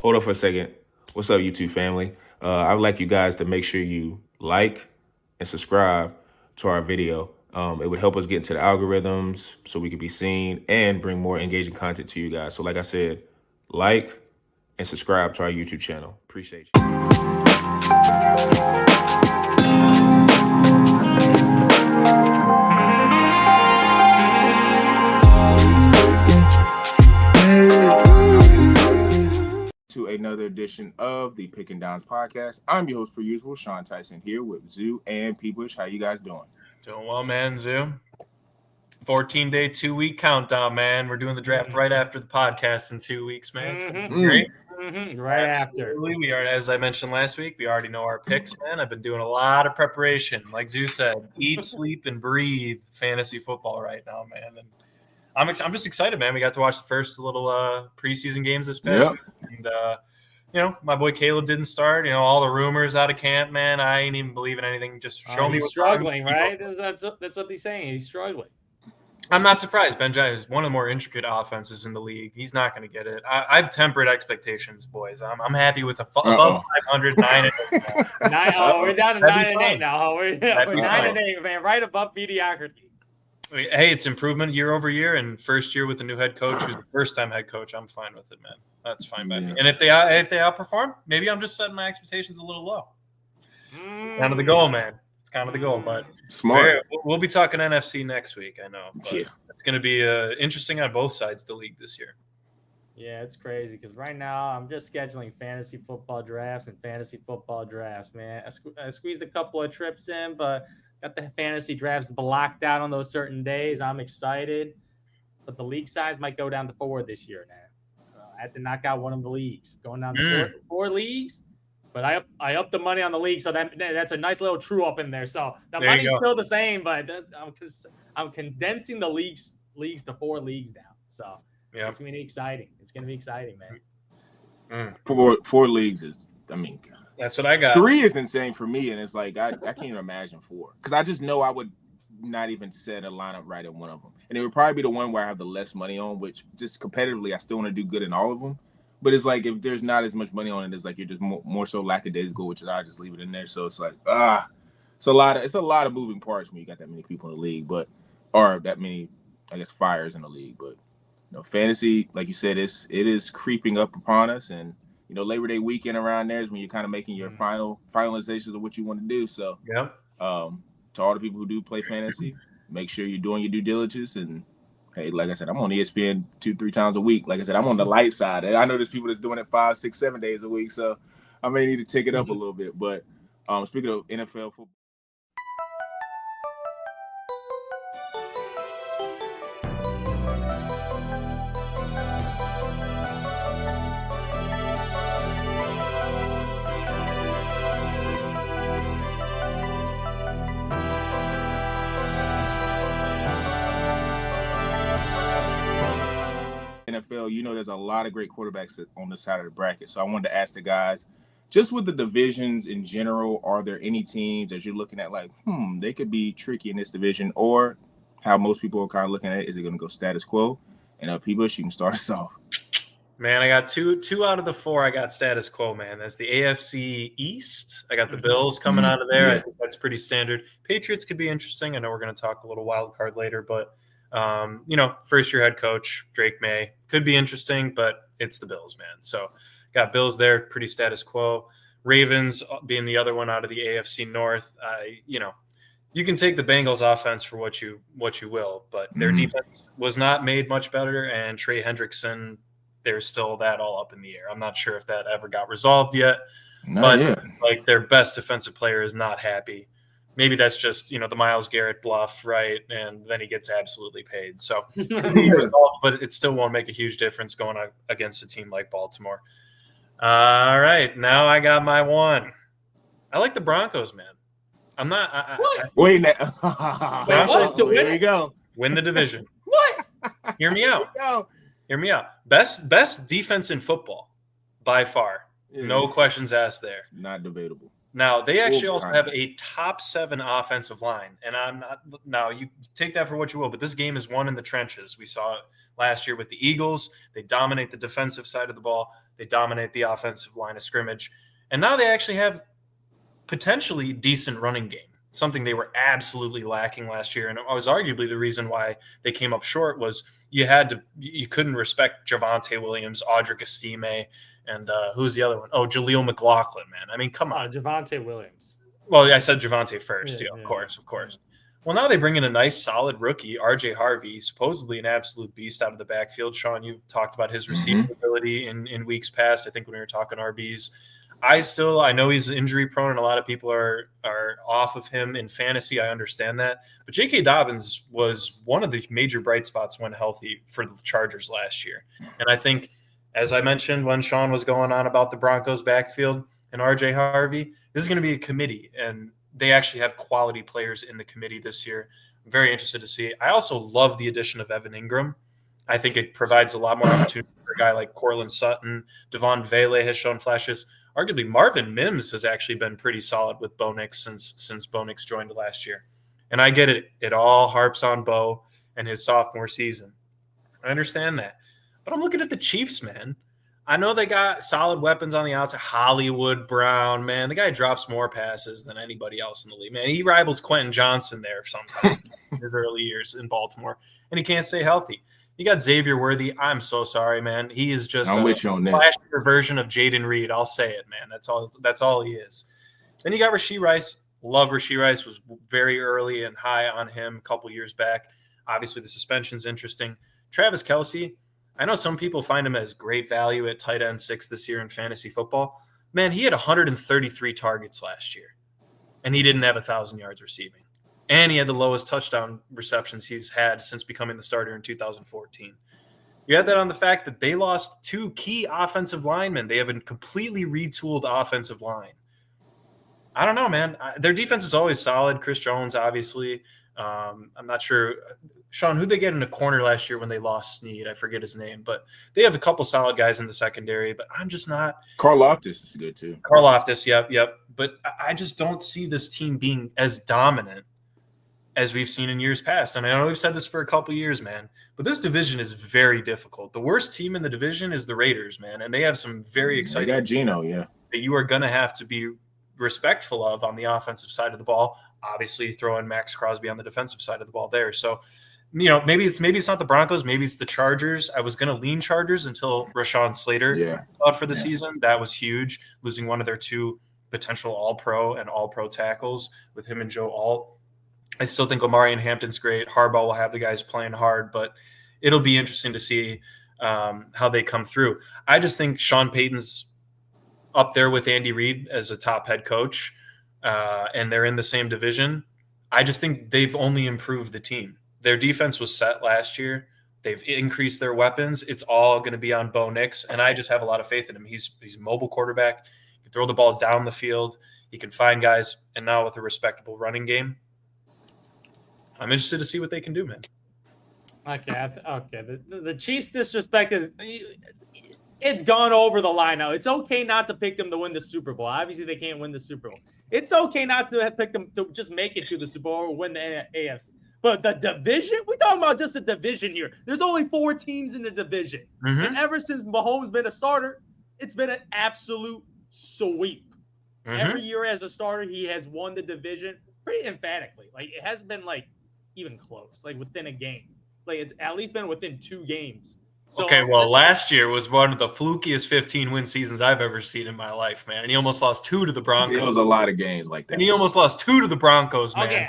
Hold on for a second. What's up, YouTube family? I would like you guys to make sure you like and subscribe to our video. It would help us get into the algorithms so we can be seen and bring more engaging content to you guys. So like I said, like and subscribe to our YouTube channel. Appreciate you. To another edition of the Pick and Downs podcast. I'm your host per usual, Sean Tyson, here with Zoo and Peebush. How you guys doing? Doing well, man, Zoo. 14-day, 2-week countdown, man. We're doing the draft right after the podcast in 2 weeks, man. It's gonna be great. Right Absolutely. after. We are, as I mentioned last week, we already know our picks, man. I've been doing a lot of preparation. Like Zoo said, eat, sleep, and breathe fantasy football right now, man. And I'm just excited, man. We got to watch the first little preseason games this past week. And, my boy Caleb didn't start. All the rumors out of camp, man. I ain't even believing anything. Just show me he's what's struggling, right? That's what he's saying. He's struggling. I'm not surprised. Benjai is one of the more intricate offenses in the league. He's not going to get it. I've tempered expectations, boys. I'm happy with above 500, 9 and 8. We're down to 9 and 8 now. We're 9 and 8, man. Right above mediocrity. Hey, it's improvement year over year, and first year with a new head coach who's the first-time head coach. I'm fine with it, man. That's fine by me. And if they outperform, maybe I'm just setting my expectations a little low. Kind of the goal, man. It's kind of the goal, but smart. We'll be talking NFC next week. I know. But it's going to be interesting on both sides of the league this year. Yeah, it's crazy because right now I'm just scheduling fantasy football drafts, man. I squeezed a couple of trips in, but got the fantasy drafts blocked out on those certain days. I'm excited, but the league size might go down to 4 this year now. I had to knock out one of the leagues, going down to four leagues. But I upped the money on the league, so that's a nice little true up in there. So the money's still the same, but I'm condensing the leagues to 4 leagues now. So it's gonna be exciting. It's gonna be exciting, man. 4 leagues is, that's what I got. 3 is insane for me, and it's like I can't even imagine 4 because I just know I would not even set a lineup right in one of them, and it would probably be the one where I have the less money on, which just competitively I still want to do good in all of them. But it's like if there's not as much money on it, it's like you're just more so lackadaisical, which is I just leave it in there. So it's like it's a lot of moving parts when you got that many people in the league, or that many, I guess, fires in the league. But fantasy, like you said, it is creeping up upon us, and Labor Day weekend around there is when you're kind of making your finalizations of what you want to do. So to all the people who do play fantasy, make sure you're doing your due diligence. And hey, like I said, I'm on ESPN 2-3 times a week. Like I said, I'm on the light side. I know there's people that's doing it 5, 6, 7 days a week, so I may need to take it up a little bit. But speaking of NFL football. NFL, there's a lot of great quarterbacks on this side of the bracket. So I wanted to ask the guys, just with the divisions in general, are there any teams as you're looking at like, they could be tricky in this division, or how most people are kind of looking at it, is it going to go status quo? And Peebush, you can start us off. Man, I got two out of the 4. I got status quo, man. That's the AFC East. I got the Bills coming out of there. I think that's pretty standard. Patriots could be interesting. I know we're going to talk a little wild card later, but first-year head coach, Drake May, could be interesting, but it's the Bills, man. So got Bills there, pretty status quo. Ravens being the other one out of the AFC North. You can take the Bengals offense for what you will, but their defense was not made much better, and Trey Hendrickson, there's still that all up in the air. I'm not sure if that ever got resolved yet, like their best defensive player is not happy. Maybe that's just, the Myles Garrett bluff, right? And then he gets absolutely paid. So, but it still won't make a huge difference going against a team like Baltimore. All right, now I got my 1. I like the Broncos, man. I'm not. Wait, Broncos to win. There you go. Win the division. What? Hear me out. Hear me out. Best defense in football by far. Yeah. No questions asked there. Not debatable. Now, they actually also have a top 7 offensive line, and I'm not – now, you take that for what you will, but this game is won in the trenches. We saw last year with the Eagles. They dominate the defensive side of the ball. They dominate the offensive line of scrimmage. And now they actually have potentially decent running game, something they were absolutely lacking last year. And it was arguably the reason why they came up short was you couldn't respect Javonte Williams, Audric Estime, and who's the other one? Oh, Jaleel McLaughlin, man. I mean, come on. Javonte Williams. Well, I said Javonte first. Yeah, of Yeah. course. Well, now they bring in a nice, solid rookie, RJ Harvey, supposedly an absolute beast out of the backfield. Sean, you've talked about his receiving ability in weeks past. I think when we were talking RBs, I know he's injury prone, and a lot of people are off of him in fantasy. I understand that, but J.K. Dobbins was one of the major bright spots when healthy for the Chargers last year, and I think, as I mentioned when Sean was going on about the Broncos backfield and RJ Harvey, this is going to be a committee, and they actually have quality players in the committee this year. I'm very interested to see. I also love the addition of Evan Ingram. I think it provides a lot more opportunity for a guy like Cortland Sutton. Devon Vele has shown flashes. Arguably, Marvin Mims has actually been pretty solid with Bo Nix since Bo Nix joined last year. And I get it. It all harps on Bo and his sophomore season. I understand that. But I'm looking at the Chiefs, man. I know they got solid weapons on the outside. Hollywood Brown, man. The guy drops more passes than anybody else in the league. Man, he rivals Quentin Johnson there sometimes in his early years in Baltimore. And he can't stay healthy. You got Xavier Worthy. I'm so sorry, man. He is just a flashier version of Jaden Reed. I'll say it, man. That's all he is. Then you got Rashee Rice. Love Rashee Rice. Was very early and high on him a couple years back. Obviously, the suspension's interesting. Travis Kelce. I know some people find him as great value at tight end 6 this year in fantasy football. Man, he had 133 targets last year, and he didn't have 1,000 yards receiving. And he had the lowest touchdown receptions he's had since becoming the starter in 2014. You add that on the fact that they lost 2 key offensive linemen. They have a completely retooled offensive line. I don't know, man. Their defense is always solid. Chris Jones, obviously. I'm not sure. Sean, who'd they get in the corner last year when they lost Snead? I forget his name. But they have a couple solid guys in the secondary. But I'm just not. Carl Loftus is good, too. Carl Loftus, yep. But I just don't see this team being as dominant as we've seen in years past. And I know we've said this for a couple years, man, but this division is very difficult. The worst team in the division is the Raiders, man, and they have some very exciting. They got Geno, yeah. That you are going to have to be respectful of on the offensive side of the ball. Obviously, throw in Max Crosby on the defensive side of the ball there. So, maybe it's not the Broncos, maybe it's the Chargers. I was going to lean Chargers until Rashawn Slater out for the season. That was huge, losing one of their 2 potential All-Pro and All-Pro tackles with him and Joe Alt. I still think Omarion Hampton's great. Harbaugh will have the guys playing hard, but it'll be interesting to see how they come through. I just think Sean Payton's up there with Andy Reid as a top head coach, and they're in the same division. I just think they've only improved the team. Their defense was set last year. They've increased their weapons. It's all going to be on Bo Nix, and I just have a lot of faith in him. He's a mobile quarterback. He can throw the ball down the field. He can find guys, and now with a respectable running game, I'm interested to see what they can do, man. Okay. The Chiefs disrespect is it's gone over the line now. It's okay not to pick them to win the Super Bowl. Obviously, they can't win the Super Bowl. It's okay not to pick them to just make it to the Super Bowl or win the AFC. But the division, we're talking about just the division here. There's only 4 teams in the division. And ever since Mahomes been a starter, it's been an absolute sweep. Every year as a starter, he has won the division pretty emphatically. Like, it hasn't been like even close, like within a game. Like, it's at least been within 2 games. So, okay, well, last year was one of the flukiest 15-win seasons I've ever seen in my life, man. And he almost lost 2 to the Broncos. It was a lot of games like that. And he almost lost 2 to the Broncos, man.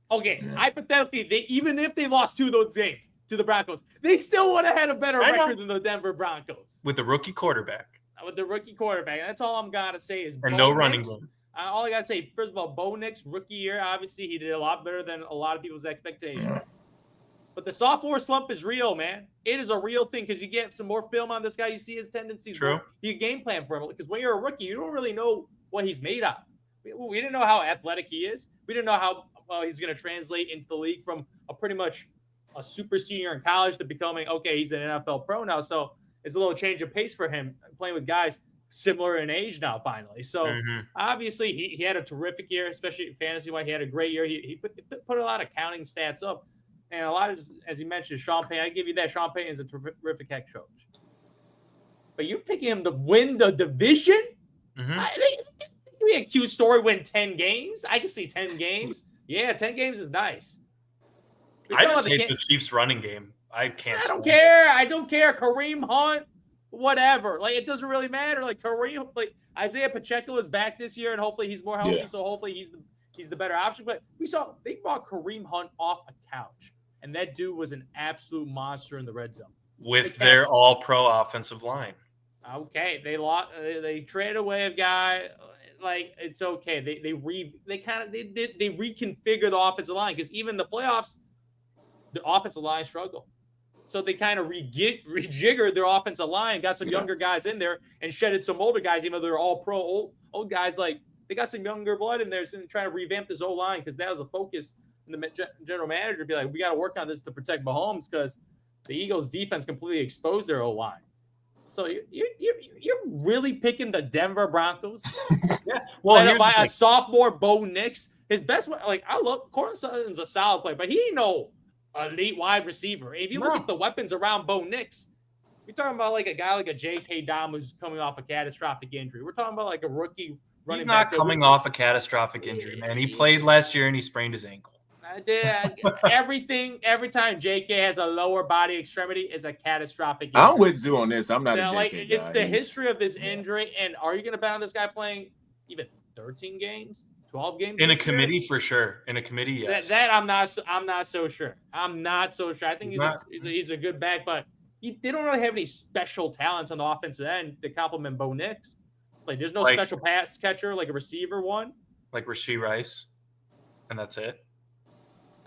Okay. Hypothetically, even if they lost 2 of those games to the Broncos, they still would have had a better record than the Denver Broncos. With the rookie quarterback. That's all I'm going to say is and no running game. All I got to say, first of all, Bo Nix, rookie year, obviously he did a lot better than a lot of people's expectations. But the sophomore slump is real, man. It is a real thing because you get some more film on this guy. You see his tendencies. True. You game plan for him. Because when you're a rookie, you don't really know what he's made of. We didn't know how athletic he is. We didn't know how he's going to translate into the league from a pretty much a super senior in college to becoming, okay, he's an NFL pro now. So it's a little change of pace for him playing with guys similar in age now, finally. So obviously he had a terrific year, especially fantasy-wise. He had a great year. He put a lot of counting stats up. And a lot of, as you mentioned, Sean Payton. I give you that. Sean Payton is a terrific head coach. But you're picking him to win the division? Mm-hmm. Give me a cute story. Win 10 games. I can see 10 games. Yeah, 10 games is nice. I just hate the Chiefs running game. I don't care. I don't care. Kareem Hunt, whatever. Like, it doesn't really matter. Like, Isaiah Pacheco is back this year, and hopefully he's more healthy. Yeah. So hopefully he's the better option. But they brought Kareem Hunt off a couch, and that dude was an absolute monster in the red zone with their all-pro offensive line. Okay, they traded away a guy. Like, it's okay. They reconfigure the offensive line, because even the playoffs, the offensive line struggled. So they kind of rejiggered their offensive line, got some younger guys in there, and shedded some older guys, even though they're all pro old guys. Like, they got some younger blood in there, so they're trying to revamp this O-line, because that was a focus. And the general manager be like, we got to work on this to protect Mahomes, because the Eagles' defense completely exposed their O-line. So you're really picking the Denver Broncos? Yeah. Well, by a sophomore Bo Nix. His best one, like, I love Courtland Sutton's a solid player, but he ain't no elite wide receiver. If you look at the weapons around Bo Nix, we're talking about like a guy like a J.K. Dom who's coming off a catastrophic injury. We're talking about like a rookie running back. He's not coming off a catastrophic injury, man. He played last year and he sprained his ankle. Every time J.K. has a lower body extremity is a catastrophic injury. I'm with Zoo on this. I'm not a J.K. guy. It's the history of this injury, and are you going to bet on this guy playing even 13 games? 12 games in a committee for sure. In a committee, yes. That I'm not so sure. I'm not so sure. I think he's a good back, but they don't really have any special talents on the offensive end to complement Bo Nix. Like, there's no special pass catcher like a receiver one, like Rashee Rice, and that's it.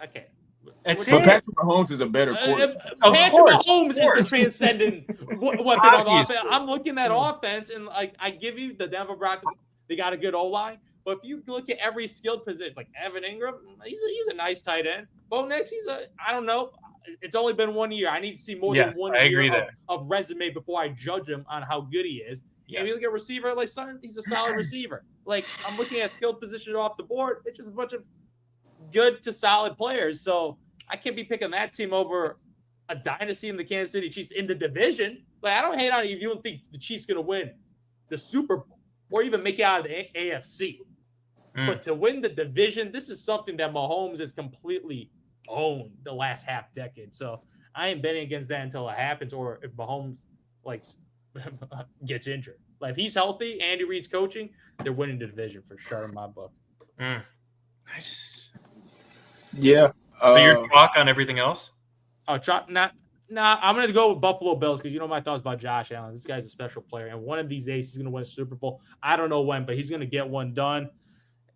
Okay. But Patrick Mahomes is a better quarterback. Patrick Mahomes is the transcendent weapon on the offense. I'm looking at offense, and like, I give you the Denver Broncos. They got a good O-line. But if you look at every skilled position, like Evan Ingram, he's a nice tight end. Bo Nix, I don't know. It's only been 1 year. I need to see more than 1 year of resume before I judge him on how good he is. Yes. And if you look at receiver, like Sutton, he's a solid receiver. Like, I'm looking at skilled positions off the board. It's just a bunch of good to solid players. So I can't be picking that team over a dynasty in the Kansas City Chiefs in the division. Like, I don't hate on it if you don't think the Chiefs going to win the Super Bowl or even make it out of the AFC. But to win the division, this is something that Mahomes has completely owned the last half decade. So I ain't betting against that until it happens, or if Mahomes gets injured. Like, if he's healthy, Andy Reid's coaching, they're winning the division for sure in my book. Yeah. So your chalk on everything else? Oh, chalk? Nah, I'm going to go with Buffalo Bills, because you know my thoughts about Josh Allen. This guy's a special player, and one of these days he's going to win a Super Bowl. I don't know when, but he's going to get one done.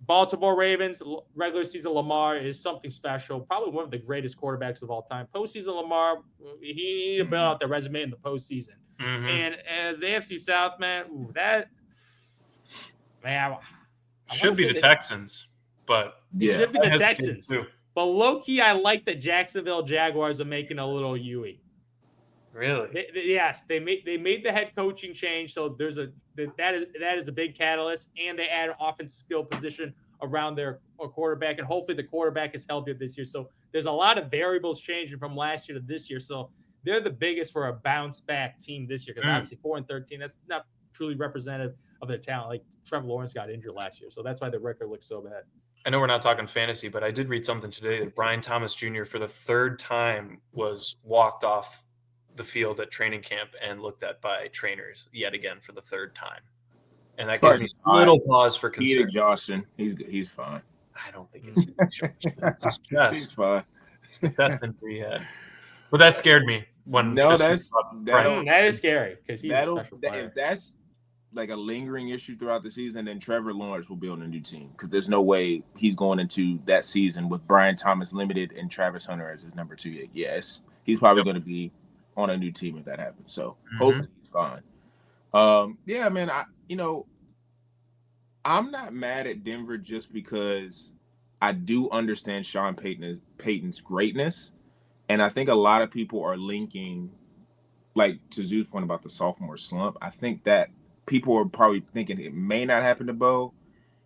Baltimore Ravens, regular season Lamar is something special. Probably one of the greatest quarterbacks of all time. Postseason Lamar, he needed to build out the resume in the postseason. Mm-hmm. And as the AFC South, man, should be the Texans, but should be the Texans too. But low key, I like the Jacksonville Jaguars are making a little UE. Really? Yes, they made the head coaching change, so that is a big catalyst, and they add an offensive skill position around their quarterback, and hopefully the quarterback is healthier this year. So there's a lot of variables changing from last year to this year. So they're the biggest for a bounce back team this year, because obviously 4-13, that's not truly representative of their talent. Like, Trevor Lawrence got injured last year, so that's why the record looks so bad. I know we're not talking fantasy, but I did read something today that Brian Thomas Jr. for the third time was walked off the field at training camp and looked at by trainers yet again for the third time. And that gives me a little pause for concern. Exhaustion. He's fine. I don't think it's exhaustion. It's just he's fine. It's the best injury he had. But that scared me when that is scary, because he's a special player. If that's like a lingering issue throughout the season, then Trevor Lawrence will be on a new team, because there's no way he's going into that season with Brian Thomas limited and Travis Hunter as his number 2. Yes, he's probably going to be on a new team if that happens. So hopefully he's fine. Man, I'm not mad at Denver just because I do understand Sean Payton's greatness. And I think a lot of people are linking, like to Zoo's point about the sophomore slump, I think that people are probably thinking it may not happen to Bo,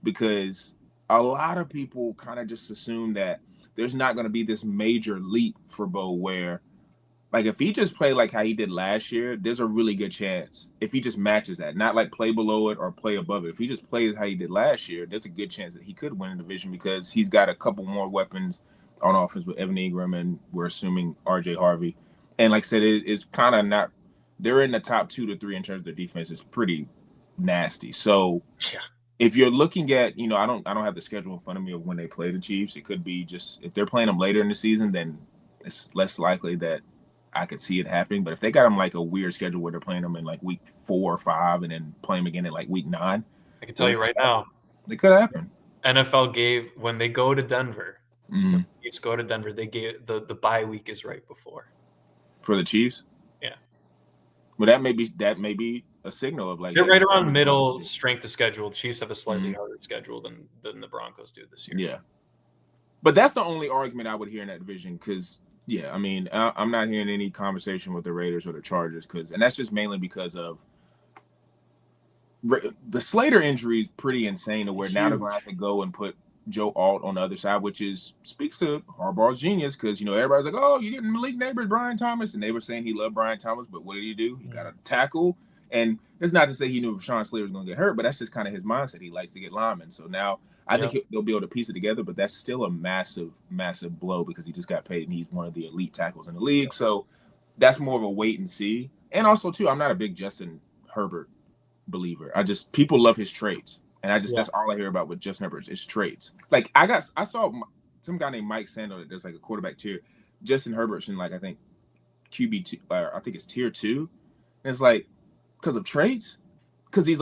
because a lot of people kind of just assume that there's not going to be this major leap for Bo where, like, if he just played like how he did last year, there's a really good chance if he just matches that, not like play below it or play above it. If he just plays how he did last year, there's a good chance that he could win a division because he's got a couple more weapons on offense with Evan Ingram and we're assuming RJ Harvey. And like I said, it's kind of not. They're in the top 2 to 3 in terms of their defense. It's pretty nasty. So if you're looking at, I don't have the schedule in front of me of when they play the Chiefs. It could be just if they're playing them later in the season, then it's less likely that I could see it happening. But if they got them like a weird schedule where they're playing them in like week 4 or 5 and then play them again in like week 9, I can tell you right now, they could happen. NFL gave when they go to Denver. Mm-hmm. Chiefs go to Denver. They gave the bye week is right before for the Chiefs. Yeah, well, that may be a signal of like they're right around middle strength of schedule. Chiefs have a slightly harder schedule than the Broncos do this year. Yeah, but that's the only argument I would hear in that division because. Yeah, I mean, I'm not hearing any conversation with the Raiders or the Chargers and that's just mainly because of the Slater injury is pretty insane to where now they're going to have to go and put Joe Alt on the other side, which speaks to Harbaugh's genius because, everybody's like, oh, you're getting Malik Neighbors, Brian Thomas, and they were saying he loved Brian Thomas, but what did he do? He got a tackle, and it's not to say he knew Rashawn Slater was going to get hurt, but that's just kind of his mindset. He likes to get linemen, so now I think they'll be able to piece it together, but that's still a massive, massive blow because he just got paid and he's one of the elite tackles in the league. So that's more of a wait and see. And also, too, I'm not a big Justin Herbert believer. People love his traits. And that's all I hear about with Justin Herbert is traits. Like I saw some guy named Mike Sando that does like a quarterback tier. Justin Herbert's in like, I think QB2, I think it's tier 2. And it's like, because of traits? Because he's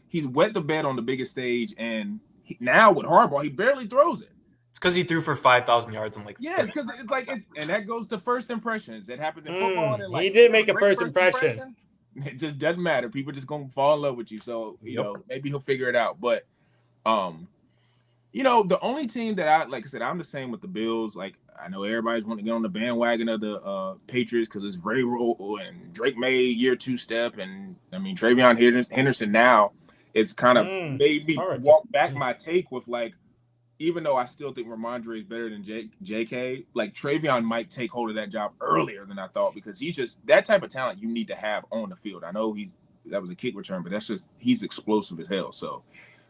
he's wet the bed on the biggest stage and now with Harbaugh, he barely throws it. It's because he threw for 5,000 yards and it's because and that goes to first impressions. It happens in football. And he did make a first impression. It just doesn't matter. People just gonna fall in love with you. So maybe he'll figure it out. But the only team that like I said, I'm the same with the Bills. Like I know everybody's wanting to get on the bandwagon of the Patriots because it's very roll and Drake May year 2 step, and I mean Travion Henderson now. It's kind of made me walk back my take with like, even though I still think Ramondre is better than JK, like Travion might take hold of that job earlier than I thought because he's just that type of talent you need to have on the field. I know that was a kick return, but he's explosive as hell. So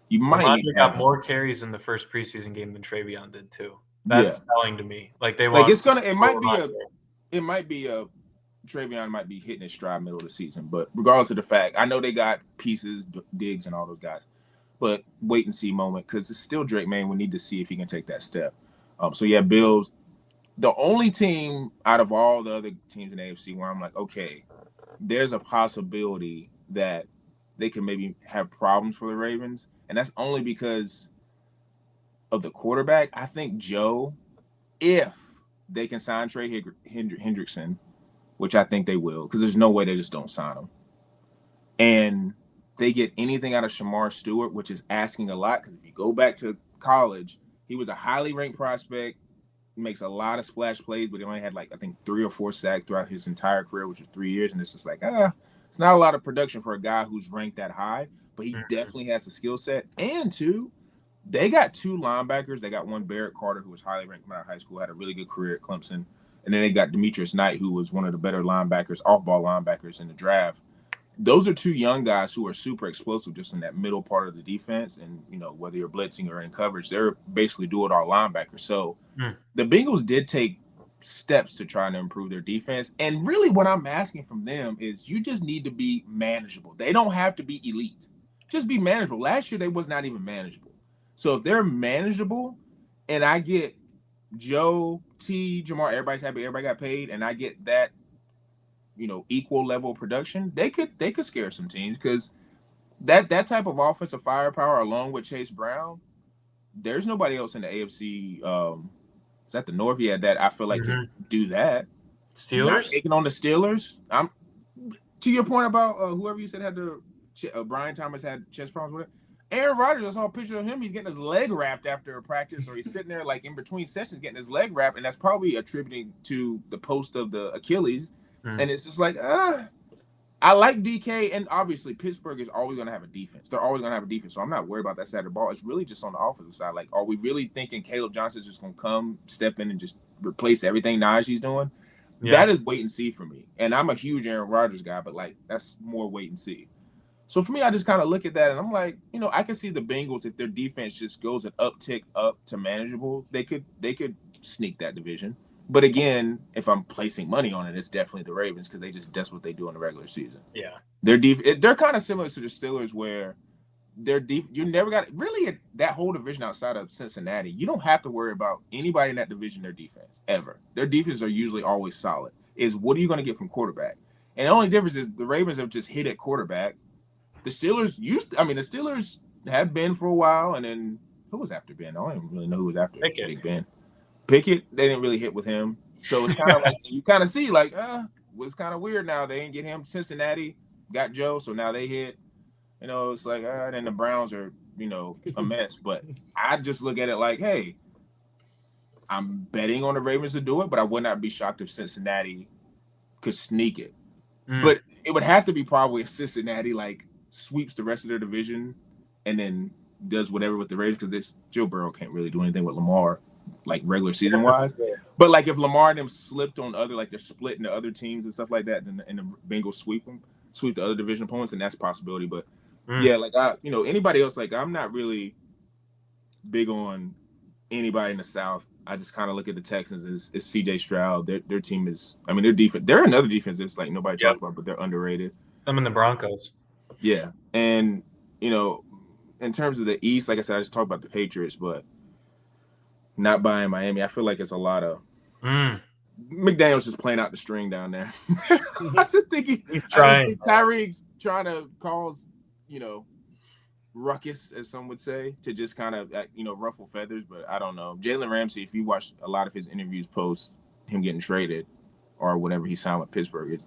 you might Ramondre got more carries in the first preseason game than Travion did too. That's telling to me. Like they want it might be a Travion might be hitting his stride middle of the season, but regardless of the fact, I know they got pieces, Diggs, and all those guys. But wait and see moment because it's still Drake May. We need to see if he can take that step. Bills, the only team out of all the other teams in the AFC where I'm like, okay, there's a possibility that they can maybe have problems for the Ravens, and that's only because of the quarterback. I think Joe, if they can sign Trey Hendrickson, which I think they will, because there's no way they just don't sign him. And they get anything out of Shamar Stewart, which is asking a lot, because if you go back to college, he was a highly ranked prospect, makes a lot of splash plays, but he only had 3 or 4 sacks throughout his entire career, which was 3 years. And it's just it's not a lot of production for a guy who's ranked that high, but he definitely has the skill set. And 2, they got 2 linebackers. They got one, Barrett Carter, who was highly ranked coming out of high school, had a really good career at Clemson. And then they got Demetrius Knight, who was one of the better linebackers, off-ball linebackers in the draft. Those are 2 young guys who are super explosive just in that middle part of the defense. And, whether you're blitzing or in coverage, they're basically do-it-all linebackers. So the Bengals did take steps to try to improve their defense. And really what I'm asking from them is you just need to be manageable. They don't have to be elite. Just be manageable. Last year, they was not even manageable. So if they're manageable and I get Joe, T, Jamar, everybody's happy, everybody got paid, and I get that, equal level of production, they could scare some teams because that type of offensive firepower along with Chase Brown, there's nobody else in the AFC. Is that the North? Yeah, that I feel like can do that. Steelers taking on the Steelers. I'm to your point about whoever you said had the Brian Thomas had chest problems with it. Aaron Rodgers, I saw a picture of him. He's getting his leg wrapped after a practice, or he's sitting there in between sessions getting his leg wrapped, and that's probably attributing to the post of the Achilles. And it's just I I like DK, and obviously Pittsburgh is always going to have a defense. They're always going to have a defense, so I'm not worried about that side of the ball. It's really just on the offensive side. Like, are we really thinking Caleb Johnson's just going to come, step in, and just replace everything Najee's doing? Yeah. That is wait and see for me. And I'm a huge Aaron Rodgers guy, but, like, that's more wait and see. So for me, I just kind of look at that, and I'm like, I can see the Bengals, if their defense just goes an uptick up to manageable, they could sneak that division. But again, if I'm placing money on it, it's definitely the Ravens because that's what they do in the regular season. Yeah, they're kind of similar to the Steelers where you never got really that whole division outside of Cincinnati. You don't have to worry about anybody in that division, their defense ever. Their defense are usually always solid. Is what are you going to get from quarterback? And the only difference is the Ravens have just hit at quarterback. The Steelers the Steelers have been for a while, and then who was after Ben? I don't even really know who was after Big Ben. Pickett, they didn't really hit with him. So it's kind of like you kind of see like, it's kind of weird now. They didn't get him. Cincinnati got Joe, so now they hit. It's like, then the Browns are, a mess. But I just look at it like, hey, I'm betting on the Ravens to do it, but I would not be shocked if Cincinnati could sneak it. But it would have to be probably if Cincinnati like sweeps the rest of their division and then does whatever with the Ravens because Joe Burrow can't really do anything with Lamar. Like regular season wise, but like if Lamar and them slipped on other, like they're split into other teams and stuff like that, then and the Bengals sweep the other division opponents, and that's a possibility. But yeah, like anybody else, like I'm not really big on anybody in the South. I just kind of look at the Texans as CJ Stroud. Their team is, their defense. They're another defense that's like nobody talks about, but they're underrated. Some in the Broncos. Yeah, and in terms of the East, like I said, I just talked about the Patriots, but. Not buying Miami. I feel like it's a lot of McDaniel's just playing out the string down there. I just think he's trying. Tyreek's trying to cause, ruckus, as some would say, to just kind of, ruffle feathers. But I don't know. Jalen Ramsey, if you watch a lot of his interviews post him getting traded or whenever he signed with Pittsburgh, it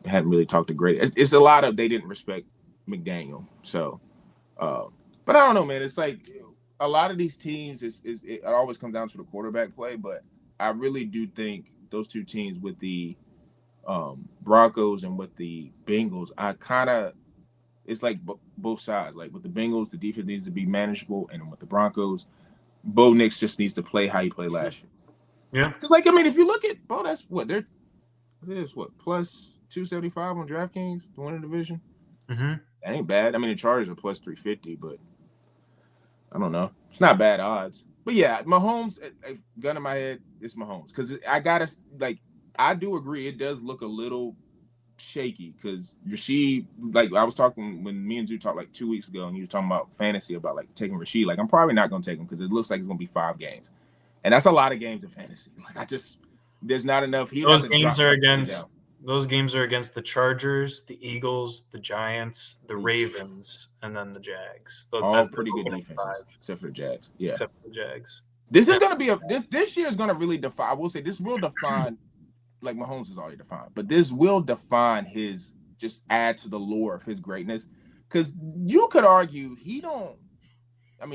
hadn't really talked to great. It's a lot of they didn't respect McDaniel. So, but I don't know, man. It's like. A lot of these teams, it always comes down to the quarterback play, but I really do think those two teams with the Broncos and with the Bengals, it's like both sides. Like with the Bengals, the defense needs to be manageable, and with the Broncos, Bo Nix just needs to play how he played last year. Yeah, because if you look at Bo, that's what plus 275 on DraftKings to win the division. Mm-hmm. That ain't bad. the Chargers are plus 350, but. I don't know. It's not bad odds. But yeah, Mahomes, gun in my head, it's Mahomes. Because I do agree, it does look a little shaky. Because Rashid, I was talking when me and Zoo talked 2 weeks ago, and he was talking about fantasy, about taking Rashid. I'm probably not going to take him because it looks like it's going to be 5 games. And that's a lot of games in fantasy. There's not enough. Those games are against the Chargers, the Eagles, the Giants, the Ravens, and then the Jags. That's pretty good defenses, except for the Jags. Yeah, except for the Jags. This is going to be this year is going to really define. I will say this will define, like Mahomes is already defined, but this will define just add to the lore of his greatness. Because you could argue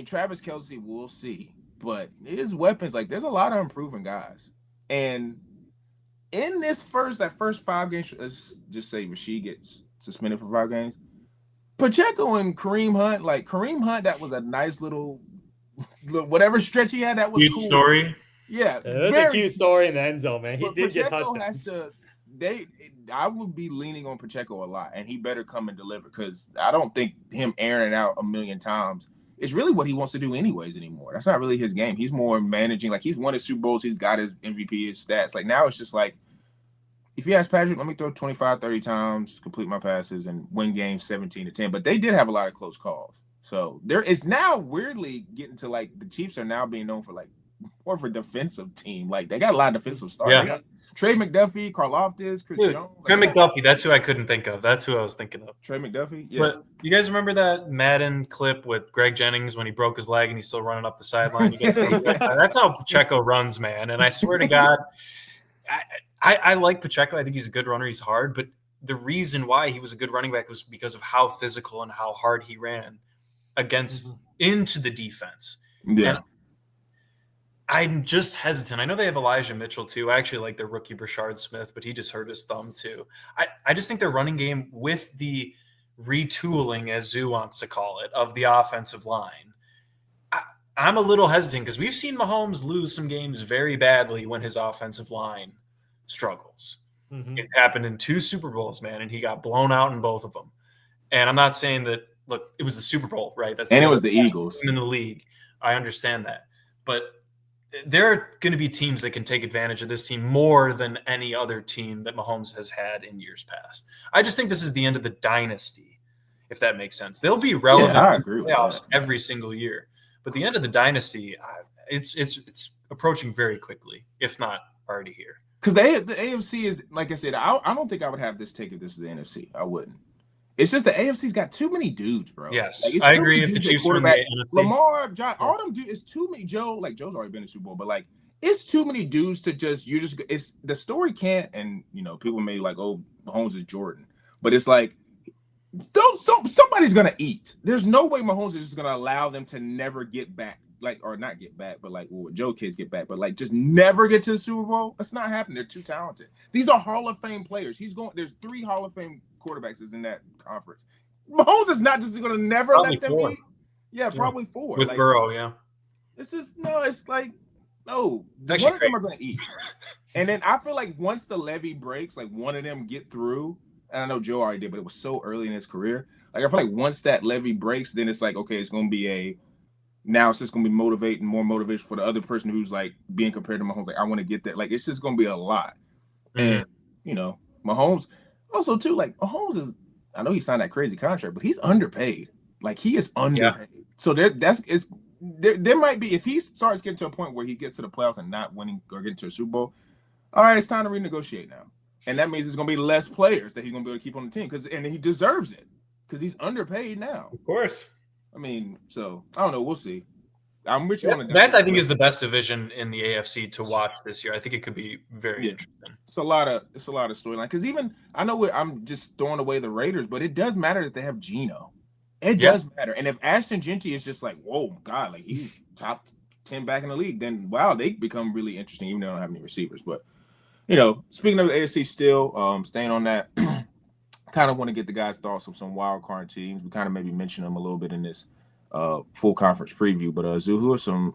Travis Kelce, we'll see, but his weapons, there's a lot of improving guys, and. In this first 5 games, let's just say Rashid gets suspended for 5 games. Pacheco and Kareem Hunt, that was a nice little whatever stretch he had. That was cute cool. Story. Yeah, it was a cute story in the end zone, man. He did Pacheco get touchdowns. I would be leaning on Pacheco a lot, and he better come and deliver because I don't think him airing it out a million times is really what he wants to do anyways anymore. That's not really his game. He's more managing. He's won his Super Bowls. He's got his MVP, his stats. Now it's just if you ask Patrick, let me throw 25, 30 times, complete my passes, and win games 17-10. But they did have a lot of close calls. So it's now weirdly getting to the Chiefs are now being known for more of a defensive team. They got a lot of defensive stars. Yeah. They got Trey McDuffie, Karlaftis, Chris Jones. Trey McDuffie, that's who I couldn't think of. That's who I was thinking of. Trey McDuffie? Yeah. But you guys remember that Madden clip with Greg Jennings when he broke his leg and he's still running up the sideline? That's how Pacheco runs, man. And I swear to God, I like Pacheco. I think he's a good runner. He's hard. But the reason why he was a good running back was because of how physical and how hard he ran into the defense. Yeah. And I'm just hesitant. I know they have Elijah Mitchell too. I actually like their rookie Brashard Smith, but he just hurt his thumb too. I just think their running game with the retooling, as Zoo wants to call it, of the offensive line. I'm a little hesitant because we've seen Mahomes lose some games very badly when his offensive line struggles. Mm-hmm. It happened in 2 Super Bowls, man, and he got blown out in both of them. And I'm not saying that, look, it was the Super Bowl, right? And it was the Eagles in the league. I understand that. But there are going to be teams that can take advantage of this team more than any other team that Mahomes has had in years past. I just think this is the end of the dynasty, if that makes sense. They'll be relevant I agree in the playoffs every single year. But the end of the dynasty, it's approaching very quickly, if not already here. Because the AFC is, like I said, I don't think I would have this take if this is the NFC. I wouldn't. It's just the AFC's got too many dudes, bro. Yes, I agree. If the Chiefs win the NFC, Lamar, John, all them dudes, it's too many. Joe's already been in the Super Bowl, but it's too many dudes to it's the story can't, and people may Mahomes is Jordan, but it's somebody's gonna eat. There's no way Mahomes is just gonna allow them to never get back, or not get back, but Joe kids get back, but just never get to the Super Bowl. That's not happening. They're too talented. These are Hall of Fame players. There's 3 Hall of Fame quarterbacks is in that conference. Mahomes is not just gonna never probably let them 4. eat. Yeah, probably 4 with Burrow. Yeah, it's just no. It's no. It's One of them are gonna eat, and then I feel like once the levee breaks, one of them get through. And I know Joe already did, but it was so early in his career. I feel like once that levee breaks, then it's okay, it's gonna be now it's just gonna be more motivation for the other person who's being compared to Mahomes. I want to get there. It's just gonna be a lot. Mm-hmm. And Mahomes also too, Mahomes is, I know he signed that crazy contract, but he's underpaid. He is underpaid. Yeah. So there might be, if he starts getting to a point where he gets to the playoffs and not winning or getting to a Super Bowl, all right, it's time to renegotiate now. And that means there's going to be less players that he's going to be able to keep on the team and he deserves it because he's underpaid now. Of course. I mean, so I don't know. We'll see. I'm with you on that. I think is the best division in the AFC to watch this year. I think it could be very interesting. It's a lot of storyline because even I know I'm just throwing away the Raiders, but it does matter that they have Geno. It does matter. And if Ashton Genty is just whoa, God, he's top 10 back in the league, then wow, they become really interesting, even though they don't have any receivers. But speaking of the AFC still, staying on that, kind of want to get the guys' thoughts on some wild card teams. We kind of maybe mentioned them a little bit in this full conference preview. But Zoo, who are some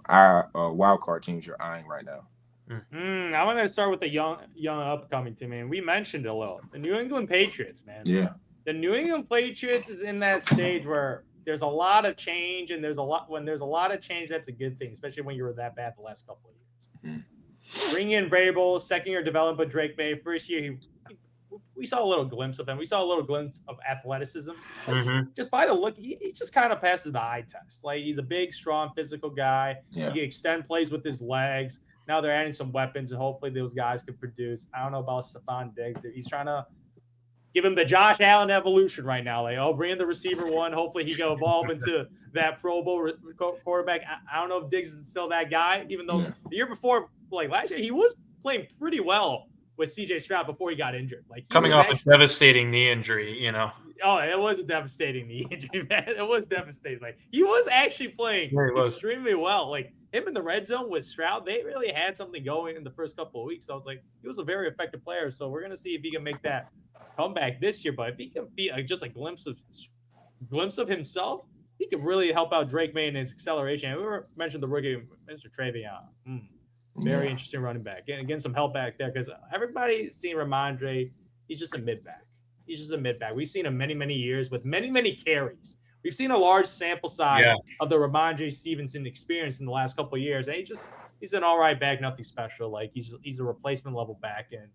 wild card teams you're eyeing right now? I'm going to start with the young upcoming team, man. We mentioned it a little. The New England Patriots, man. Yeah. The New England Patriots is in that stage where there's a lot of change, and when there's a lot of change, that's a good thing, especially when you were that bad the last couple of years. Mm-hmm. Bring in Vrabel, second-year development, but Drake May. First year, we saw a little glimpse of him. We saw a little glimpse of athleticism. Just by the look, he just kind of passes the eye test. He's a big, strong, physical guy. Yeah. He can extend plays with his legs. Now they're adding some weapons, and hopefully those guys could produce. I don't know about Stephon Diggs. He's trying to give him the Josh Allen evolution right now. Bring in the receiver one. Hopefully he can evolve into that Pro Bowl quarterback. I don't know if Diggs is still that guy, even though the year before, last year, he was playing pretty well with CJ Stroud before he got injured. Coming off a devastating knee injury, Oh, it was a devastating knee injury, man. It was devastating. He was actually playing extremely well. Him in the red zone with Stroud, they really had something going in the first couple of weeks. So I was he was a very effective player. So we're gonna see if he can make that comeback this year. But if he can be just a glimpse of himself, he could really help out Drake May in his acceleration. And we mentioned the rookie, Mr. Travion. Very interesting running back. And again, some help back there because everybody's seen Ramondre. He's just a mid-back. We've seen him many, many years with many, many carries. We've seen a large sample size of the Ramondre Stevenson experience in the last couple of years. And he's an all right back, nothing special. He's a replacement level back. And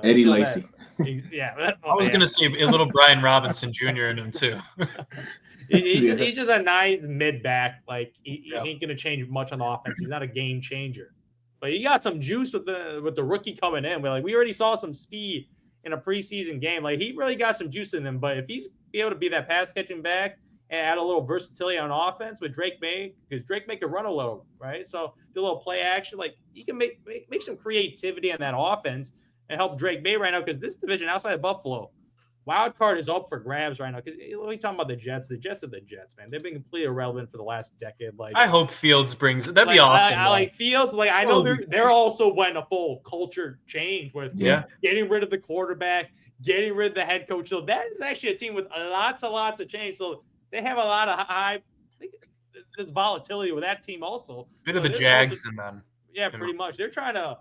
Eddie Lacy. I was going to say a little Brian Robinson Jr. in him too. He's just a nice mid-back. He ain't going to change much on the offense. He's not a game changer. But he got some juice with the rookie coming in. We already saw some speed in a preseason game. He really got some juice in him. But if he's be able to be that pass catching back and add a little versatility on offense with Drake May, because Drake May can run a little, right? So do a little play action. He can make some creativity in that offense and help Drake May right now because this division outside of Buffalo, wild card is up for grabs right now. Because we talking about the Jets. The Jets are the Jets, man. They've been completely irrelevant for the last decade. Like, I hope Fields brings it. That'd be awesome. I like Fields. Like, I know they're also went a full culture change with getting rid of the quarterback, getting rid of the head coach. So that is actually a team with lots of change. So they have a lot of high. There's volatility with that team also. Bit of the Jags and them. Yeah, pretty much. They're trying to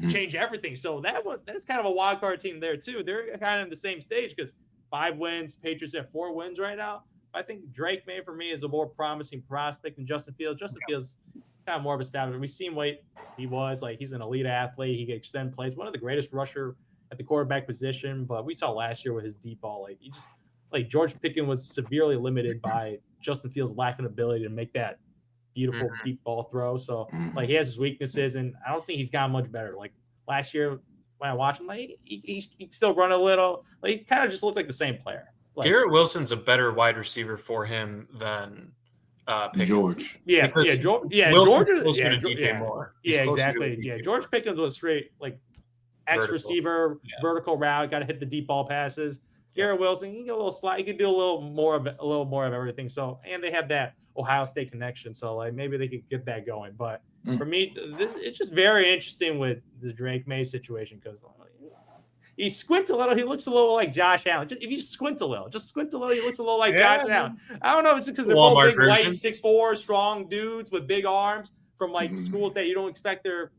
change everything. So that's kind of a wild card team there too. They're kind of in the same stage because 5 wins. Patriots have 4 wins right now. I think Drake May for me is a more promising prospect than Justin Fields. Justin Fields kind of more of a stab. We've seen what he was like. He's an elite athlete. He can extend plays. One of the greatest rusher at the quarterback position. But we saw last year with his deep ball, like he just George Pickens was severely limited by Justin Fields' lack of ability to make that beautiful deep ball throw. So he has his weaknesses, and I don't think he's gotten much better. Like last year when I watched him, like he still run a little. Like he kind of just looked like the same player. Like, Garrett Wilson's a better wide receiver for him than Pickens. George. Wilson's closer to DJ Moore. Yeah, exactly. Yeah, George Pickens was straight like X receiver, vertical route, got to hit the deep ball passes. Garrett Wilson, he can get a little slide. He can do a little more of everything. So, and they have that Ohio State connection. So, like maybe they could get that going. But for me, it's just very interesting with the Drake May situation because he squints a little. He looks a little like Josh Allen. If you squint a little, he looks a little like Josh Allen. I don't know if it's because they're both big, white, 6'4", strong dudes with big arms from like schools that you don't expect they're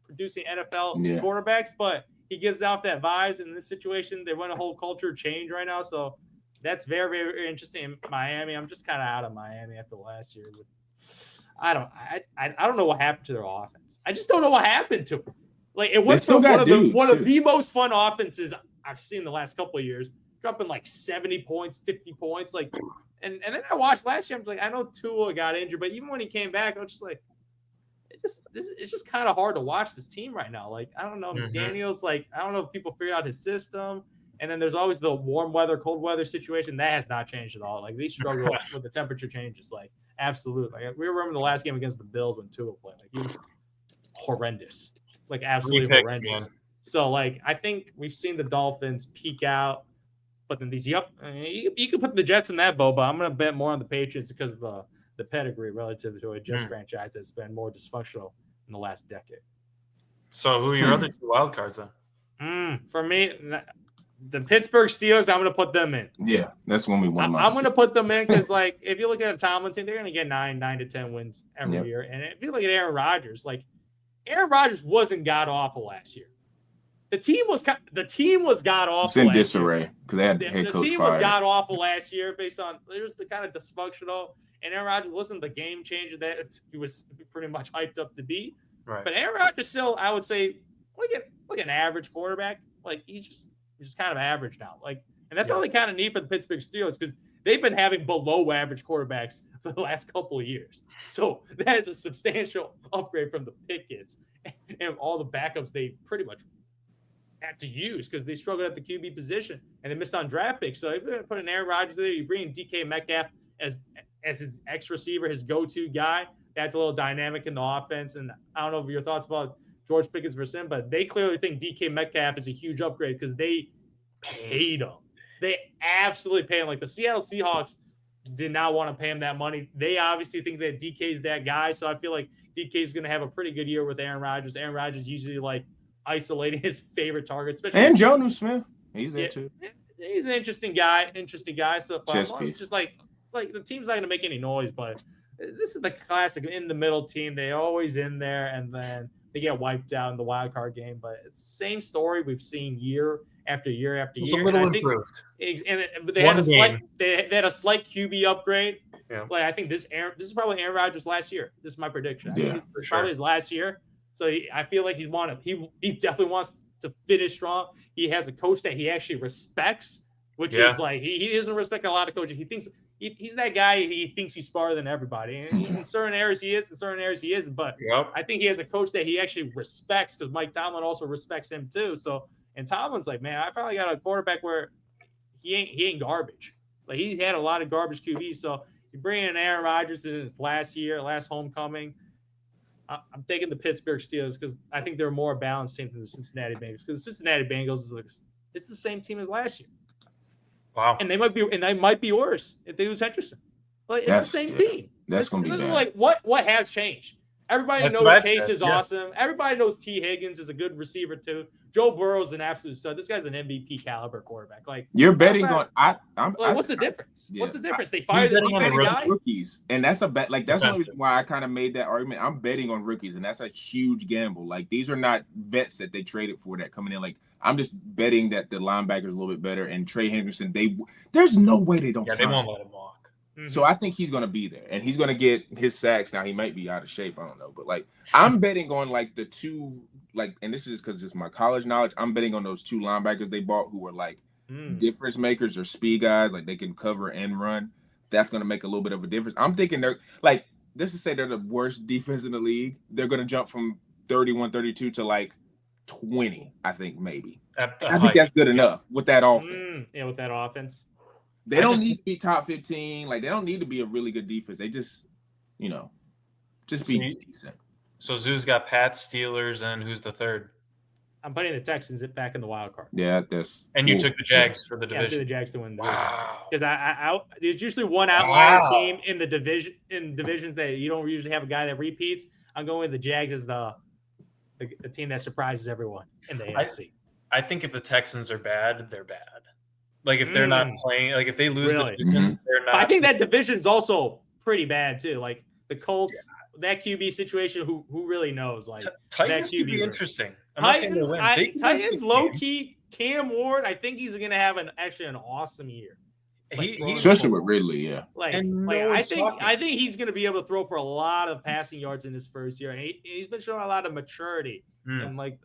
producing NFL quarterbacks, but he gives off that vibes. In this situation, they want a whole culture change right now. So that's very, very interesting. In Miami, I'm just kind of out of Miami after last year. I don't know what happened to their offense. I just don't know what happened to them. Like it went from one of the most fun offenses I've seen the last couple of years, dropping like 70 points, 50 points. Like, and then I watched last year. I'm like, I know Tua got injured, but even when he came back, I was just like, it's just kind of hard to watch this team right now. Like, I don't know. Daniel's like, I don't know if people figured out his system. And then there's always the warm weather, cold weather situation. That has not changed at all. Like, they struggle with the temperature changes. Like, absolutely. Like, we remember the last game against the Bills when Tua played. Like, he was horrendous. Like, absolutely horrendous. Man. So, like, I think we've seen the Dolphins peak out. But then you can put the Jets in that boat, but I'm going to bet more on the Patriots because of the pedigree relative to a Jets franchise that's been more dysfunctional in the last decade. So who are your other 2 wild cards then? For me, the Pittsburgh Steelers, I'm going to put them in. Yeah, that's when we won. I'm going to put them in because, like, if you look at a Tomlin team, they're going to get 9 to 10 wins every year. And if you look at Aaron Rodgers, like, Aaron Rodgers wasn't god-awful last year. The team was god-awful. It's in disarray because they had the head coach The team fired. was god-awful last year based on – it was the kind of dysfunctional – and Aaron Rodgers wasn't the game changer that he was pretty much hyped up to be. Right. But Aaron Rodgers still, I would say, like an average quarterback. Like he's just kind of average now. Like, and that's all they kind of need for the Pittsburgh Steelers because they've been having below average quarterbacks for the last couple of years. So that is a substantial upgrade from the Pickens and all the backups they pretty much had to use because they struggled at the QB position and they missed on draft picks. So if you're going to put an Aaron Rodgers there, you bring in DK Metcalf as his X receiver, his go-to guy. That's a little dynamic in the offense. And I don't know if your thoughts about George Pickens versus him, but they clearly think DK Metcalf is a huge upgrade because they paid him. They absolutely paid him. Like the Seattle Seahawks did not want to pay him that money. They obviously think that DK is that guy. So I feel like DK is going to have a pretty good year with Aaron Rodgers. Aaron Rodgers usually like isolating his favorite target, especially and Jonnu Smith. He's there too. He's an interesting guy. So just like the team's not going to make any noise, but this is the classic in the middle team. They're always in there, and then they get wiped out in the wild card game. But it's the same story we've seen year after year after year. It's a little improved. But they had a slight QB upgrade. Yeah. Like I think this is probably Aaron Rodgers last year. This is my prediction. I think it's probably his last year. So I feel like he definitely wants to finish strong. He has a coach that he actually respects, which is like he doesn't respect a lot of coaches. He thinks he's that guy. He thinks he's smarter than everybody. And in certain areas he is, in certain areas he isn't. But I think he has a coach that he actually respects because Mike Tomlin also respects him too. So and Tomlin's like, man, I finally got a quarterback where he ain't garbage. Like he had a lot of garbage QBs. So you bring in Aaron Rodgers in his last homecoming. I'm taking the Pittsburgh Steelers because I think they're a more balanced team than the Cincinnati Bengals. Because the Cincinnati Bengals it's the same team as last year. Wow. And they might be worse if they lose Henderson. Like, it's the same team. That's going to be bad. Like, what has changed? Everybody knows Chase is awesome. Everybody knows T. Higgins is a good receiver too. Joe Burrow's an absolute stud. This guy's an MVP caliber quarterback. Like, you're betting on. What's the difference? Yeah. What's the difference? They fired the defensive guy. Rookies, and that's a bet. Like, that's the reason why I kind of made that argument. I'm betting on rookies, and that's a huge gamble. Like, these are not vets that they traded for that coming in. Like, I'm just betting that the linebacker is a little bit better. And Trey Henderson, there's no way they don't. Yeah, they won't let him walk. Mm-hmm. So I think he's going to be there, and he's going to get his sacks. Now, he might be out of shape. I don't know. But, like, I'm betting on, like, the two, like, and this is because it's my college knowledge. I'm betting on those two linebackers they bought who are, like, difference makers or speed guys. Like, they can cover and run. That's going to make a little bit of a difference. I'm thinking they're, like, let's just say they're the worst defense in the league. They're going to jump from 31, 32 to, like, 20, I think, maybe. I think that's good enough with that offense. Yeah, with that offense. They don't need to be top 15. Like, they don't need to be a really good defense. They just, just be decent. So Zoo's got Pats, Steelers, and who's the third? I'm putting the Texans back in the wild card. Yeah, that's. And you took the Jags for the division. Yeah, I took the Jags to win. Wow. Because there's usually one outlier team in the division divisions that you don't usually have a guy that repeats. I'm going with the Jags as the team that surprises everyone in the AFC. I think if the Texans are bad, they're bad. Like, if they're not playing, like, if they lose the division, they're not. But I think that division's also pretty bad, too. Like, the Colts, that QB situation, who really knows? Like, Titans could be interesting. Titans low-key, Cam Ward, I think he's going to have an awesome year. Like, especially with Ridley, yeah. I think he's going to be able to throw for a lot of passing yards in his first year. And he's been showing a lot of maturity. And, like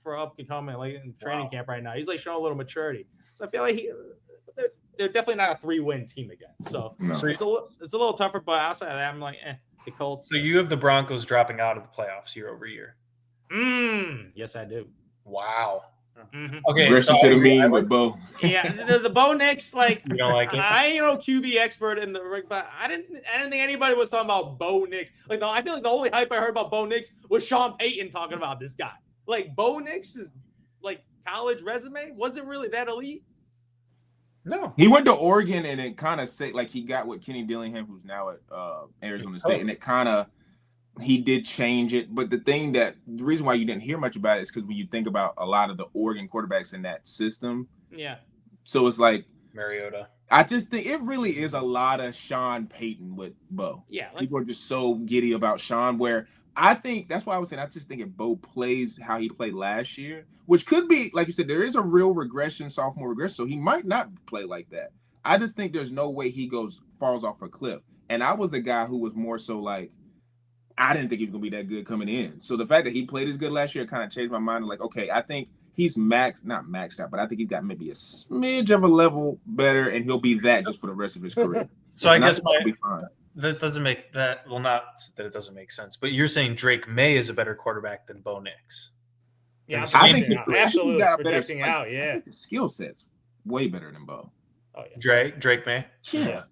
for up and coming, like in training camp right now, he's, like, showing a little maturity. So I feel like they're definitely not a 3-win team again. So it's a little tougher, but outside of that, I'm like, the Colts. So you have the Broncos dropping out of the playoffs year over year. Yes, I do. Wow. Mm-hmm. Okay. Listen to the meme with Bo. Yeah, the Bo Nix, like, you don't like it? I ain't no QB expert in the ring, but I didn't think anybody was talking about Bo Nix. Like, I feel like the only hype I heard about Bo Nix was Sean Payton talking about this guy. Like, Bo Nix's, like, college resume wasn't really that elite. No, he went to Oregon and it kind of said, like, he got with Kenny Dillingham, who's now at Arizona State, and it kind of he did change it. But the reason why you didn't hear much about it is because when you think about a lot of the Oregon quarterbacks in that system, so it's like Mariota. I just think it really is a lot of Sean Payton with Bo. Yeah, people are just so giddy about Sean. Where I think that's why I was saying I just think if Bo plays how he played last year, which could be, like you said, there is a real sophomore regression, so he might not play like that. I just think there's no way he falls off a cliff. And I was the guy who was more so like, I didn't think he was going to be that good coming in. So the fact that he played as good last year kind of changed my mind. Like, okay, I think he's not maxed out, but I think he's got maybe a smidge of a level better, and he'll be that just for the rest of his career. So I guess that doesn't make that, well, not that it doesn't make sense, but you're saying Drake May is a better quarterback than Bo Nix. Yeah, I think absolutely projecting out. Yeah, I think the skill set's way better than Bo. Oh yeah, Drake May. Yeah,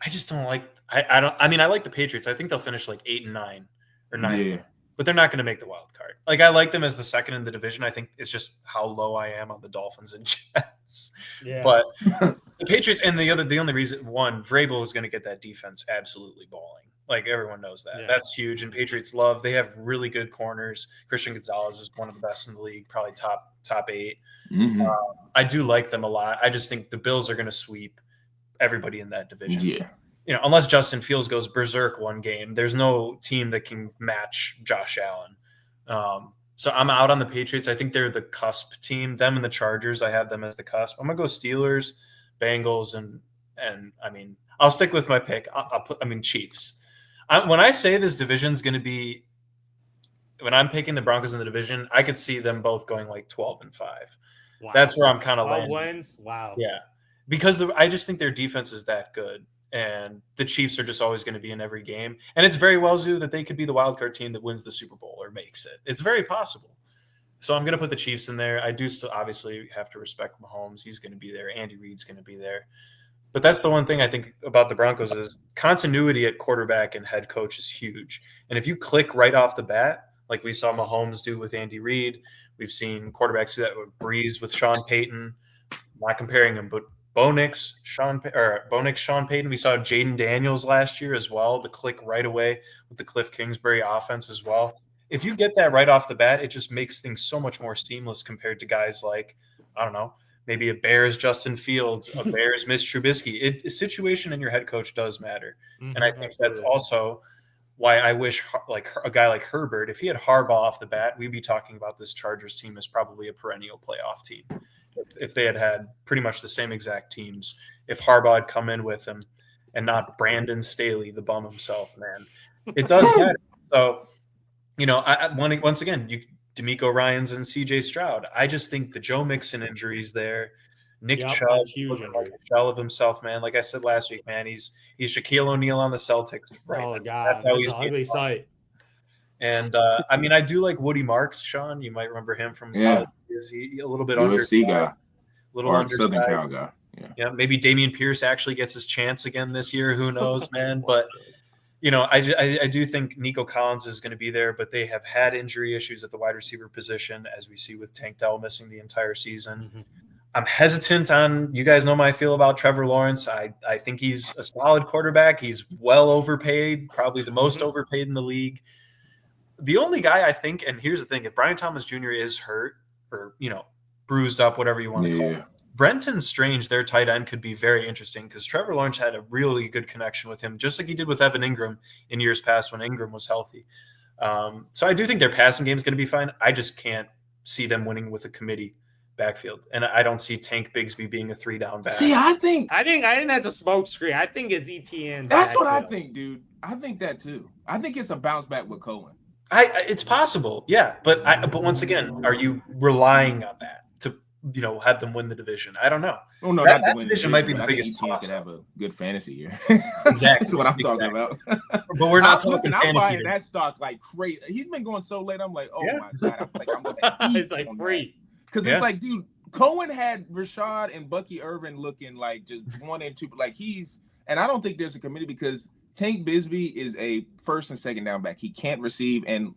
I just don't like. I mean, I like the Patriots. I think they'll finish like 8-9 or 9, but they're not going to make the wild card. Like, I like them as the second in the division. I think it's just how low I am on the Dolphins and Jets. Yeah, but the Patriots and the only reason Vrabel is going to get that defense absolutely balling. Like, everyone knows that. Yeah. That's huge. And Patriots they have really good corners. Christian Gonzalez is one of the best in the league, probably top 8. Mm-hmm. I do like them a lot. I just think the Bills are going to sweep everybody in that division. Yeah. Unless Justin Fields goes berserk one game, there's no team that can match Josh Allen. So I'm out on the Patriots. I think they're the cusp team. Them and the Chargers, I have them as the cusp. I'm going to go Steelers, Bengals, and I mean, I'll stick with my pick. I'll put Chiefs. When I say this division's going to be, when I'm picking the Broncos in the division, I could see them both going like 12-5. Wow. That's where I'm kind of landing. Wins? Wow. Yeah. Because I just think their defense is that good. And the Chiefs are just always going to be in every game. And it's very well, Zoo, that they could be the wildcard team that wins the Super Bowl or makes it. It's very possible. So I'm going to put the Chiefs in there. I do still obviously have to respect Mahomes. He's going to be there. Andy Reid's going to be there. But that's the one thing I think about the Broncos is continuity at quarterback and head coach is huge. And if you click right off the bat, like we saw Mahomes do with Andy Reid, we've seen quarterbacks do that with Breeze with Sean Payton. Not comparing them, but Bo Nix, Sean Payton. We saw Jaden Daniels last year as well. The click right away with the Cliff Kingsbury offense as well. If you get that right off the bat, it just makes things so much more seamless compared to guys like, I don't know, maybe a Bears Justin Fields, a Bears Mitch Trubisky. A situation in your head coach does matter. And I think that's also why I wish like a guy like Herbert, if he had Harbaugh off the bat, we'd be talking about this Chargers team as probably a perennial playoff team. If they had pretty much the same exact teams, if Harbaugh had come in with him and not Brandon Staley, the bum himself, man, it does matter. So, once again, D'Amico Ryans and C.J. Stroud. I just think the Joe Mixon injuries there, Nick Chubb looking like a shell of himself, man. Like I said last week, man, he's Shaquille O'Neal on the Celtics. Right? Oh God, that's how he's an ugly sight. And I do like Woody Marks, Sean. You might remember him from college. Is he a little bit USC guy, a little undersized. Southern Cal guy? Yeah, maybe Dameon Pierce actually gets his chance again this year. Who knows, man? But I do think Nico Collins is going to be there, but they have had injury issues at the wide receiver position, as we see with Tank Dell missing the entire season. Mm-hmm. I'm hesitant on, you guys know my feel about Trevor Lawrence. I think he's a solid quarterback. He's well overpaid, probably the most overpaid in the league. The only guy I think, and here's the thing, if Brian Thomas Jr. is hurt or, bruised up, whatever you want to call it, Brenton Strange, their tight end, could be very interesting because Trevor Lawrence had a really good connection with him, just like he did with Evan Ingram in years past when Ingram was healthy. So I do think their passing game is going to be fine. I just can't see them winning with a committee backfield, and I don't see Tank Bigsby being a 3-down back. See, I think that's a smoke screen. I think it's ETN. That's what I think, dude. I think that too. I think it's a bounce back with Cohen. It's possible, yeah, but once again, are you relying on that to have them win the division? I don't know. Oh no, that division division might be the biggest. ETN could have a good fantasy year. Exactly, that's what I'm talking about. But we're not talking fantasy. I'm buying that stock like crazy. He's been going so late. I'm like, oh my god, I feel like I'm gonna eat. It's like free because it's like, dude, Cohen had Rashad and Bucky Irvin looking like just 1 and 2, like and I don't think there's a committee because Tank Bigsby is a first and second down back. He can't receive, and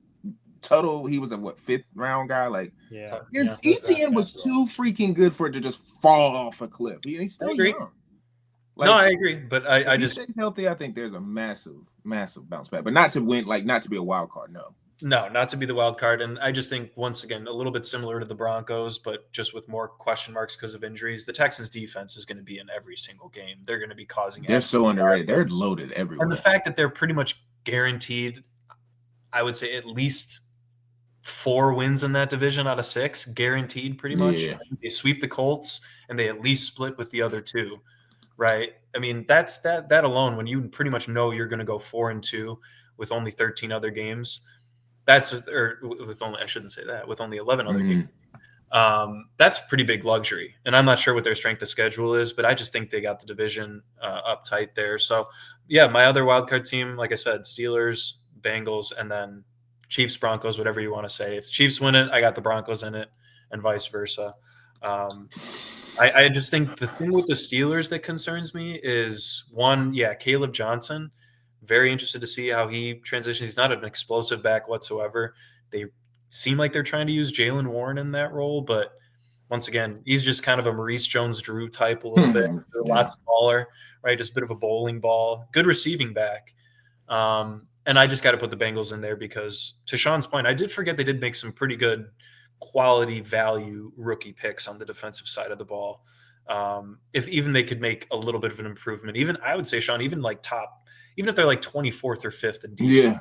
total, he was a 5th round guy. Like, ETN was too freaking good for it to just fall off a cliff. He's still young. Like, no, I agree, but I just stays healthy. I think there's a massive bounce back, but not to win, like not to be a wild card. No, not to be the wild card. And I just think, once again, a little bit similar to the Broncos, but just with more question marks because of injuries. The Texans defense is going to be in every single game. They're going to be causing. They're so underrated. They're loaded everywhere. And the fact that they're pretty much guaranteed, I would say, at least 4 wins in that division out of 6, guaranteed pretty much. Yeah. They sweep the Colts and they at least split with the other 2, right? I mean, that's that alone, when you pretty much know you're going to go 4-2 with only 13 other games. With only 11 other games. That's a pretty big luxury. And I'm not sure what their strength of schedule is, but I just think they got the division up tight there. So, yeah, my other wildcard team, like I said, Steelers, Bengals, and then Chiefs, Broncos, whatever you want to say. If the Chiefs win it, I got the Broncos in it, and vice versa. I just think the thing with the Steelers that concerns me is, one, Caleb Johnson. Very interested to see how he transitions. He's not an explosive back whatsoever. They seem like they're trying to use Jalen Warren in that role, but once again, he's just kind of a Maurice Jones-Drew type a little bit, a lot smaller, right? Just a bit of a bowling ball. Good receiving back. And I just got to put the Bengals in there because, to Sean's point, I did forget they did make some pretty good quality value rookie picks on the defensive side of the ball. If even they could make a little bit of an improvement, even I would say, Sean, even if they're like 24th or 5th in defense,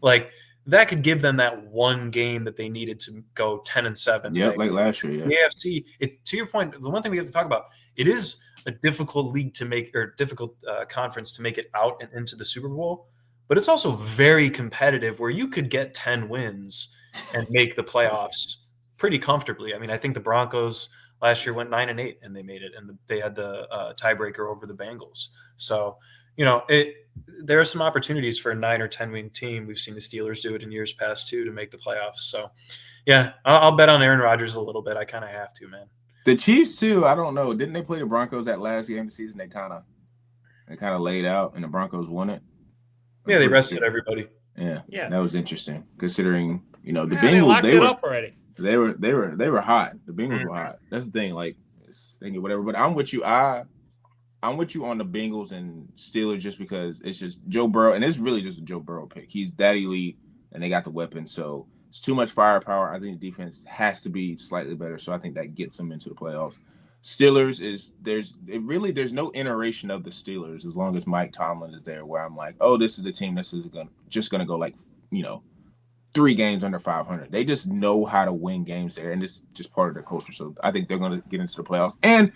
like that could give them that one game that they needed to go 10-7. Yeah, like last year. Yeah. The AFC. To your point, the one thing we have to talk about, it is a difficult league to make, or difficult conference to make it out and into the Super Bowl, but it's also very competitive where you could get 10 wins and make the playoffs pretty comfortably. I mean, I think the Broncos last year went 9-8 and they made it, and they had the tiebreaker over the Bengals. So, there are some opportunities for a 9 or 10 win team. We've seen the Steelers do it in years past too to make the playoffs. So, yeah, I'll bet on Aaron Rodgers a little bit. I kind of have to, man. The Chiefs too. I don't know. Didn't they play the Broncos that last game of the season? They kind of laid out, and the Broncos won it. Yeah, they rested everybody. Yeah, that was interesting considering the Bengals. They locked it up already. They were hot. The Bengals were hot. That's the thing. Like, this thing or whatever. But I'm with you. I'm with you on the Bengals and Steelers just because it's just Joe Burrow, and it's really just a Joe Burrow pick. He's that elite, and they got the weapons, so it's too much firepower. I think the defense has to be slightly better, so I think that gets them into the playoffs. Steelers there's no iteration of the Steelers as long as Mike Tomlin is there, where I'm like, oh, this is a team that's just gonna go like 3 games under 500. They just know how to win games there, and it's just part of their culture. So I think they're going to get into the playoffs. And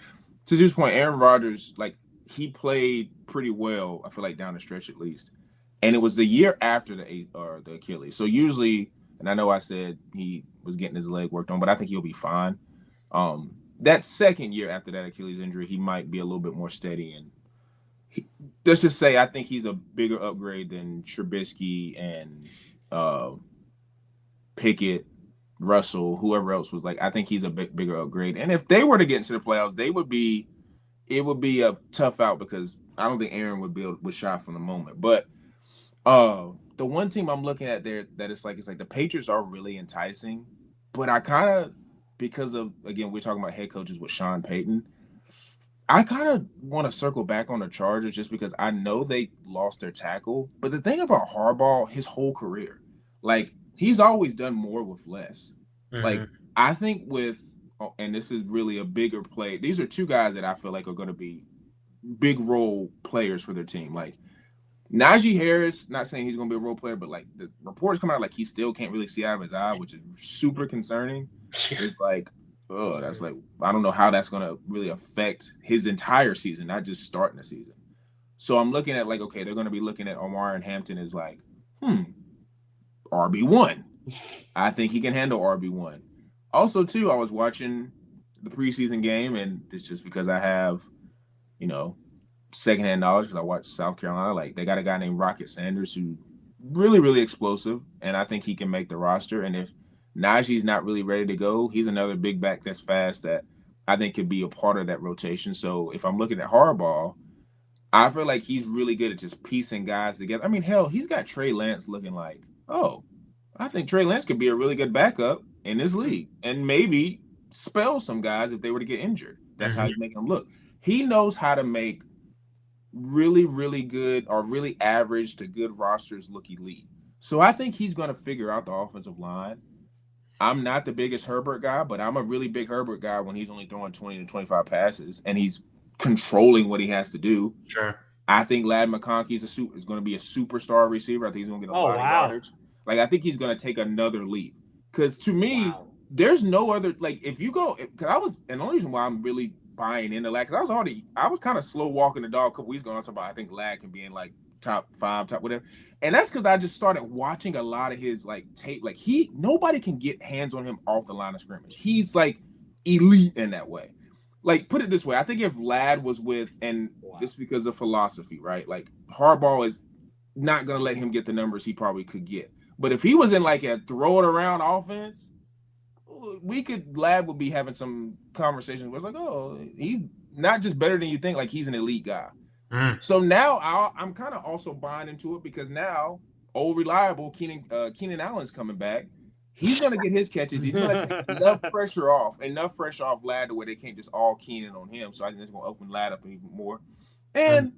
to Zeus' point, Aaron Rodgers, like, he played pretty well, I feel like, down the stretch at least. And it was the year after the Achilles. So usually, and I know I said he was getting his leg worked on, but I think he'll be fine. That second year after that Achilles injury, he might be a little bit more steady. And let's just say I think he's a bigger upgrade than Trubisky and Pickett, Russell, whoever else was. Like, I think he's a bigger upgrade. And if they were to get into the playoffs, it would be a tough out because I don't think Aaron would shot from the moment. But the one team I'm looking at there that it's like the Patriots are really enticing, but I kind of, because of, again, we're talking about head coaches with Sean Payton, I kind of want to circle back on the Chargers just because I know they lost their tackle. But the thing about Harbaugh, his whole career, like, he's always done more with less. Mm-hmm. Like, I think and this is really a bigger play. These are 2 guys that I feel like are going to be big role players for their team. Like, Najee Harris, not saying he's going to be a role player, but like the reports come out like he still can't really see out of his eye, which is super concerning. It's like, oh, that's like, I don't know how that's going to really affect his entire season, not just starting the season. So I'm looking at like, okay, they're going to be looking at Omar and Hampton as like, RB1. I think he can handle RB1. Also, too, I was watching the preseason game, and it's just because I have, secondhand knowledge because I watched South Carolina. Like, they got a guy named Rocket Sanders who really, really explosive, and I think he can make the roster. And if Najee's not really ready to go, he's another big back that's fast that I think could be a part of that rotation. So if I'm looking at Harbaugh, I feel like he's really good at just piecing guys together. I mean, hell, he's got Trey Lance looking like, oh, I think Trey Lance could be a really good backup in this league and maybe spell some guys if they were to get injured. That's how he's making them look. He knows how to make really, really good or really average to good rosters look elite. So I think he's going to figure out the offensive line. I'm not the biggest Herbert guy, but I'm a really big Herbert guy when he's only throwing 20 to 25 passes and he's controlling what he has to do. Sure. I think Ladd McConkey is going to be a superstar receiver. I think he's going to get a lot of yardage. Like, I think he's going to take another leap. Because to me, there's no other, like, if you go, because and the only reason why I'm really buying into Ladd, because I was kind of slow walking the dog a couple weeks ago. I was talking about, I think Ladd can be in like top 5, top whatever. And that's because I just started watching a lot of his like tape. Like, nobody can get hands on him off the line of scrimmage. He's like elite in that way. Like, put it this way, I think if Ladd was with, and this is because of philosophy, right? Like, Harbaugh is not going to let him get the numbers he probably could get. But if he was in like a throw it around offense, Ladd would be having some conversations where it's like, oh, he's not just better than you think, like he's an elite guy. So now I'm kind of also buying into it because now old reliable Keenan Allen's coming back. He's going to get his catches. He's going to take enough pressure off Ladd to where they can't just all Keenan on him. So I think it's going to open Ladd up even more. And,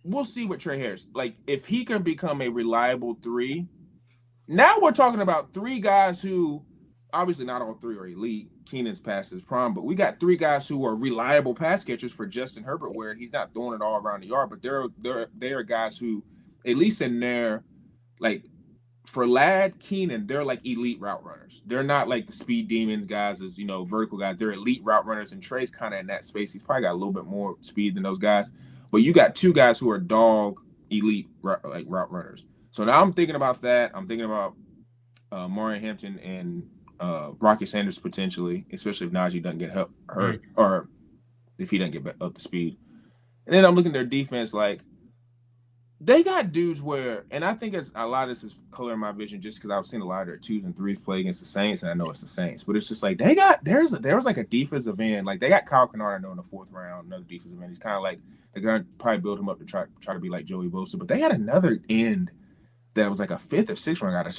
we'll see with Trey Harris. Like, if he can become a reliable 3, now we're talking about 3 guys who, obviously not all 3 are elite. Keenan's past his prime, but we got 3 guys who are reliable pass catchers for Justin Herbert, where he's not throwing it all around the yard, but they are guys who, at least in their, like, for Ladd, Keenan, they're like elite route runners. They're not like the speed demons guys as, vertical guys. They're elite route runners, and Trey's kind of in that space. He's probably got a little bit more speed than those guys. But you got 2 guys who are dog elite like route runners. So now I'm thinking about that. I'm thinking about Marion Hampton and Rocky Sanders potentially, especially if Najee doesn't get hurt or if he doesn't get up to speed. And then I'm looking at their defense, like, they got dudes where, and I think it's a lot of this is coloring my vision just because I've seen a lot of their 2s and 3s play against the Saints, and I know it's the Saints, but it's just like there was like a defensive end, like they got Kyle Kennard, I know, in the 4th round, another defensive end. He's kind of like, they're gonna probably build him up to try to be like Joey Bosa, but they had another end that was like a 5th or 6th round guy.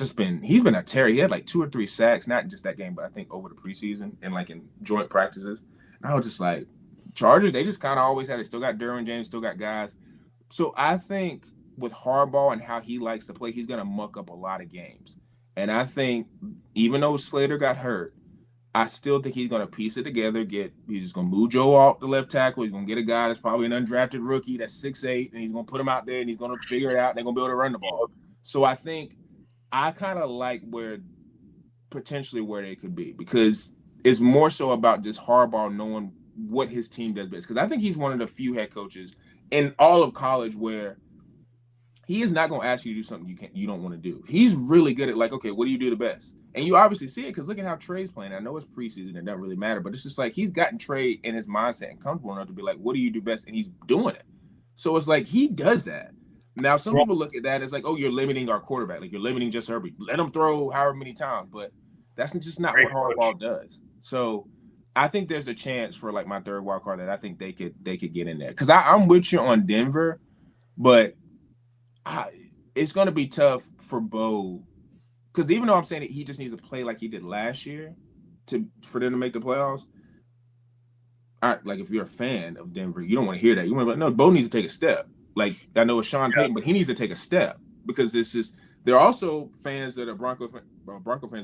He's been a terror. He had like 2 or 3 sacks, not just that game, but I think over the preseason and like in joint practices. And I was just like, Chargers, they just kind of always had it. Still got Derwin James, still got guys. So I think with Harbaugh and how he likes to play, he's going to muck up a lot of games. And I think even though Slater got hurt, I still think he's going to piece it together. He's just going to move Joe off the left tackle. He's going to get a guy that's probably an undrafted rookie that's 6'8", and he's going to put him out there, and he's going to figure it out, and they're going to be able to run the ball. So I think I kind of like potentially where they could be, because it's more so about just Harbaugh knowing what his team does best. Because I think he's one of the few head coaches in all of college where he is not going to ask you to do something you don't want to do. He's really good at like, okay, what do you do the best? And you obviously see it because look at how Trey's playing. I know it's preseason, it doesn't really matter, but it's just like he's gotten Trey in his mindset and comfortable enough to be like, what do you do best? And he's doing it. So it's like he does that. Now, some people look at that as like, oh, you're limiting our quarterback. Like you're limiting just Herbie. Let him throw however many times. But that's just not what Harbaugh does. So I think there's a chance for like my third wild card that I think they could get in there. Because I'm with you on Denver, but it's going to be tough for Bo. Because even though I'm saying that he just needs to play like he did last year for them to make the playoffs, like if you're a fan of Denver, you don't want to hear that. You want to be like, no, Bo needs to take a step. Like I know it's Sean Payton, but he needs to take a step because it's just there are also fans that are Bronco fans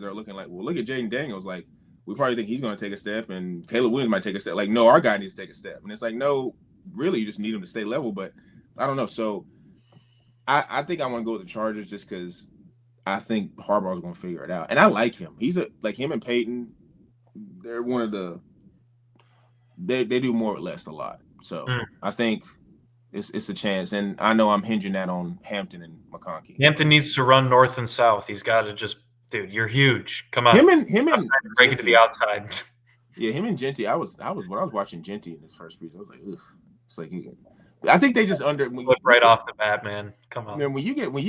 that are looking like, well, look at Jaden Daniels. Like we probably think he's going to take a step, and Caleb Williams might take a step. Like no, our guy needs to take a step, and it's like no, really, you just need him to stay level. But I don't know. So I think I want to go with the Chargers just because I think Harbaugh's going to figure it out, and I like him. He's like him and Peyton. They're one of the they do more or less a lot. So I think. It's a chance, and I know I'm hinging that on Hampton and McConkey. Hampton needs to run north and south. He's got to just, dude, you're huge. Come on, him and break it to the outside. Yeah, him and Genty. I was when I was watching Genty in his first preseason. I was like, ugh. It's like I think they just right off the bat, man. Come on. Man, when you get to the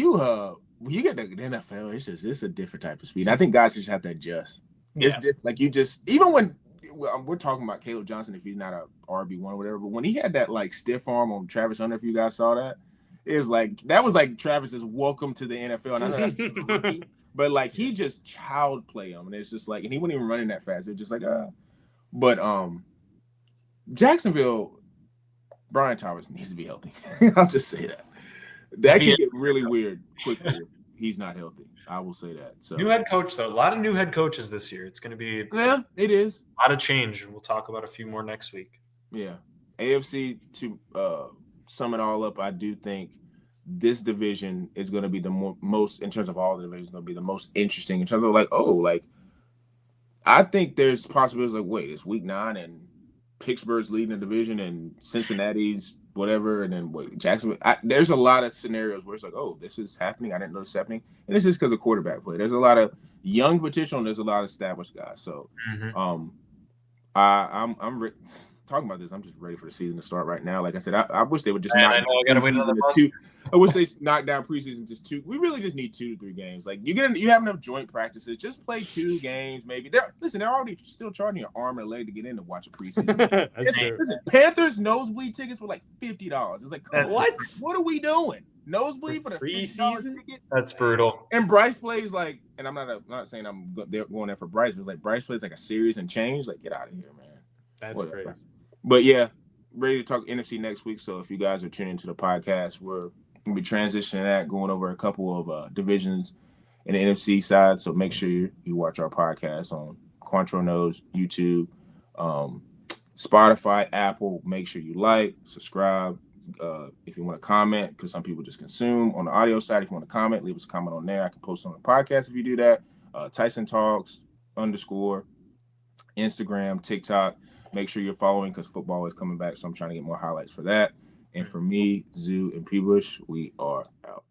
NFL, it's a different type of speed. I think guys just have to adjust. Yeah. It's different. Like you just even when. We're talking about Caleb Johnson if he's not a RB1 or whatever, but when he had that like stiff arm on Travis Hunter, if you guys saw that, it was like that was like Travis's welcome to the NFL. And I know that's rookie, but like he just child play him, and it's just like, and he wasn't even running that fast. It's just like but Jacksonville, Brian Thomas needs to be healthy. I'll just say that can get really weird quickly if he's not healthy. I will say that. So new head coach though, a lot of new head coaches this year. It's going to be it is a lot of change. We'll talk about a few more next week. Yeah, AFC to sum it all up. I do think this division is going to be the most in terms of all the divisions. Going to be the most interesting in terms of like I think there's possibilities like wait, it's week 9 and Pittsburgh's leading the division and Cincinnati's whatever, and then Jacksonville. There's a lot of scenarios where it's like, oh, this is happening. I didn't know this is happening, and it's just because of quarterback play. There's a lot of young potential, and there's a lot of established guys. So, I'm talking about this. I'm just ready for the season to start right now. Like I said, I wish they would just knock down preseason to 2. I wish they knock down preseason just 2. We really just need 2 to 3 games. Like you have enough joint practices. Just play 2 games, maybe. They're already still charging your arm and leg to get in to watch a preseason. Listen, Panthers nosebleed tickets were like $50. It's like, what are we doing? Nosebleed for the $50 ticket? That's brutal. And Bryce plays like, and I'm not saying I'm going there for Bryce, but it's like Bryce plays like a series and change. Like, get out of here, man. That's crazy. But yeah, ready to talk NFC next week. So if you guys are tuning into the podcast, we're going to be transitioning that, going over a couple of divisions in the NFC side. So make sure you watch our podcast on Quantro Knows, YouTube, Spotify, Apple. Make sure you like, subscribe. If you want to comment, because some people just consume on the audio side. If you want to comment, leave us a comment on there. I can post on the podcast if you do that. Tyson Talks _ Instagram, TikTok. Make sure you're following because football is coming back. So I'm trying to get more highlights for that. And for me, Zoo, and P. Bush, we are out.